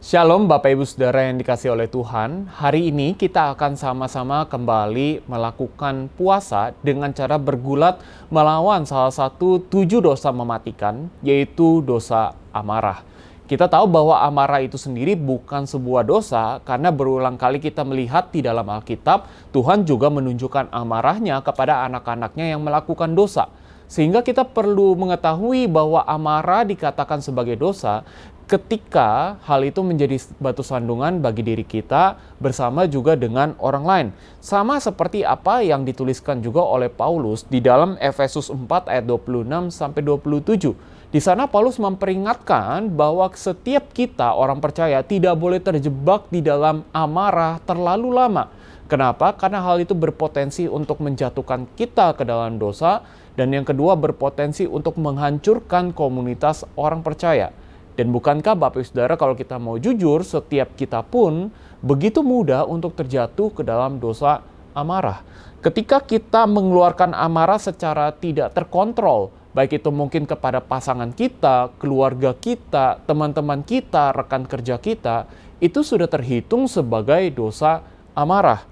Shalom Bapak Ibu Saudara yang dikasihi oleh Tuhan. Hari ini kita akan sama-sama kembali melakukan puasa dengan cara bergulat melawan salah satu 7 dosa mematikan, yaitu dosa amarah. Kita tahu bahwa amarah itu sendiri bukan sebuah dosa karena berulang kali kita melihat di dalam Alkitab, Tuhan juga menunjukkan amarahnya kepada anak-anaknya yang melakukan dosa. Sehingga kita perlu mengetahui bahwa amarah dikatakan sebagai dosa ketika hal itu menjadi batu sandungan bagi diri kita bersama juga dengan orang lain. Sama seperti apa yang dituliskan juga oleh Paulus di dalam Efesus 4 ayat 26 sampai 27. Di sana Paulus memperingatkan bahwa setiap kita orang percaya tidak boleh terjebak di dalam amarah terlalu lama. Kenapa? Karena hal itu berpotensi untuk menjatuhkan kita ke dalam dosa, dan yang kedua berpotensi untuk menghancurkan komunitas orang percaya. Dan bukankah Bapak Ibu Saudara, kalau kita mau jujur, setiap kita pun begitu mudah untuk terjatuh ke dalam dosa amarah. Ketika kita mengeluarkan amarah secara tidak terkontrol, baik itu mungkin kepada pasangan kita, keluarga kita, teman-teman kita, rekan kerja kita, itu sudah terhitung sebagai dosa amarah.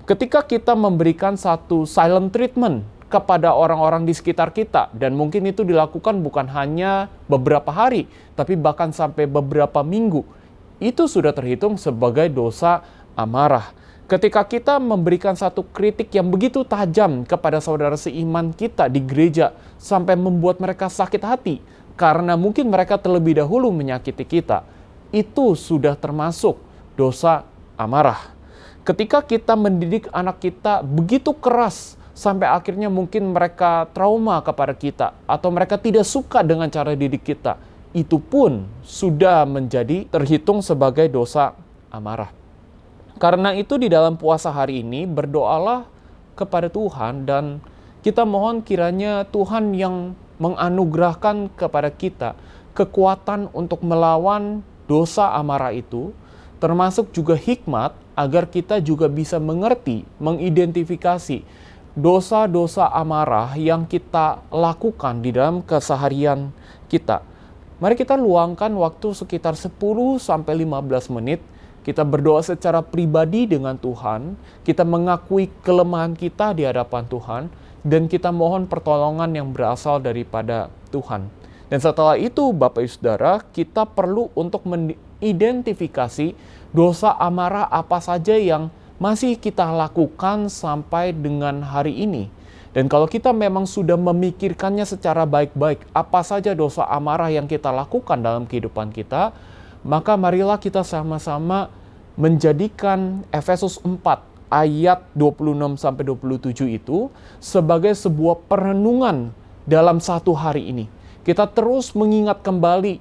Ketika kita memberikan satu silent treatment kepada orang-orang di sekitar kita, dan mungkin itu dilakukan bukan hanya beberapa hari, tapi bahkan sampai beberapa minggu, itu sudah terhitung sebagai dosa amarah. Ketika kita memberikan satu kritik yang begitu tajam kepada saudara seiman kita di gereja, sampai membuat mereka sakit hati, karena mungkin mereka terlebih dahulu menyakiti kita, itu sudah termasuk dosa amarah. Ketika kita mendidik anak kita begitu keras, sampai akhirnya mungkin mereka trauma kepada kita, atau mereka tidak suka dengan cara didik kita, itu pun sudah menjadi terhitung sebagai dosa amarah. Karena itu di dalam puasa hari ini, berdoalah kepada Tuhan, dan kita mohon kiranya Tuhan yang menganugerahkan kepada kita kekuatan untuk melawan dosa amarah itu, termasuk juga hikmat agar kita juga bisa mengerti, mengidentifikasi dosa-dosa amarah yang kita lakukan di dalam keseharian kita. Mari kita luangkan waktu sekitar 10-15 menit, kita berdoa secara pribadi dengan Tuhan, kita mengakui kelemahan kita di hadapan Tuhan, dan kita mohon pertolongan yang berasal daripada Tuhan. Dan setelah itu, Bapak Ibu Saudara, kita perlu untuk mengidentifikasi dosa amarah apa saja yang masih kita lakukan sampai dengan hari ini. Dan kalau kita memang sudah memikirkannya secara baik-baik, apa saja dosa amarah yang kita lakukan dalam kehidupan kita, maka marilah kita sama-sama menjadikan Efesus 4 ayat 26-27 itu sebagai sebuah perenungan dalam satu hari ini. Kita terus mengingat kembali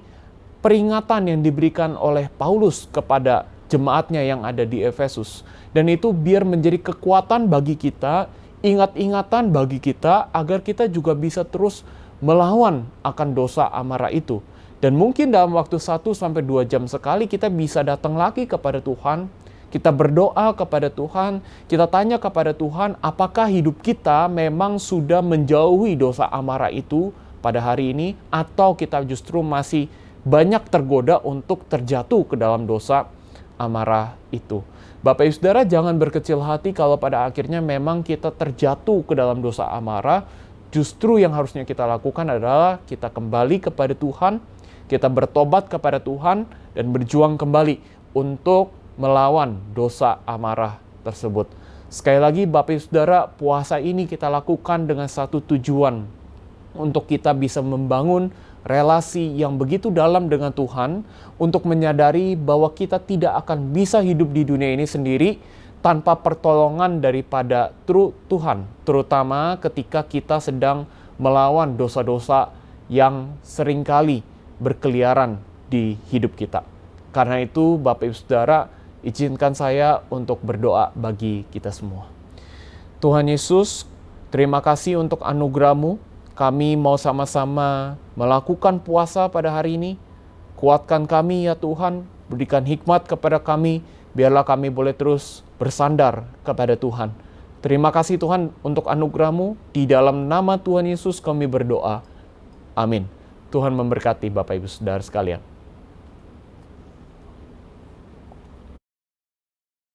peringatan yang diberikan oleh Paulus kepada jemaatnya yang ada di Efesus. Dan itu biar menjadi kekuatan bagi kita, ingat-ingatan bagi kita, agar kita juga bisa terus melawan akan dosa amarah itu. Dan mungkin dalam waktu 1-2 jam sekali kita bisa datang lagi kepada Tuhan, kita berdoa kepada Tuhan, kita tanya kepada Tuhan, apakah hidup kita memang sudah menjauhi dosa amarah itu pada hari ini, atau kita justru masih banyak tergoda untuk terjatuh ke dalam dosa amarah itu. Bapak Ibu Saudara, jangan berkecil hati kalau pada akhirnya memang kita terjatuh ke dalam dosa amarah. Justru yang harusnya kita lakukan adalah kita kembali kepada Tuhan, kita bertobat kepada Tuhan, dan berjuang kembali untuk melawan dosa amarah tersebut. Sekali lagi Bapak Ibu Saudara, puasa ini kita lakukan dengan satu tujuan, untuk kita bisa membangun relasi yang begitu dalam dengan Tuhan, untuk menyadari bahwa kita tidak akan bisa hidup di dunia ini sendiri tanpa pertolongan daripada Tuhan, terutama ketika kita sedang melawan dosa-dosa yang seringkali berkeliaran di hidup kita. Karena itu Bapak Ibu Saudara, izinkan saya untuk berdoa bagi kita semua. Tuhan Yesus, terima kasih untuk anugerah-Mu. Kami mau sama-sama melakukan puasa pada hari ini. Kuatkan kami ya Tuhan, berikan hikmat kepada kami, biarlah kami boleh terus bersandar kepada Tuhan. Terima kasih Tuhan untuk anugerah-Mu. Di dalam nama Tuhan Yesus kami berdoa. Amin. Tuhan memberkati Bapak Ibu Saudara sekalian.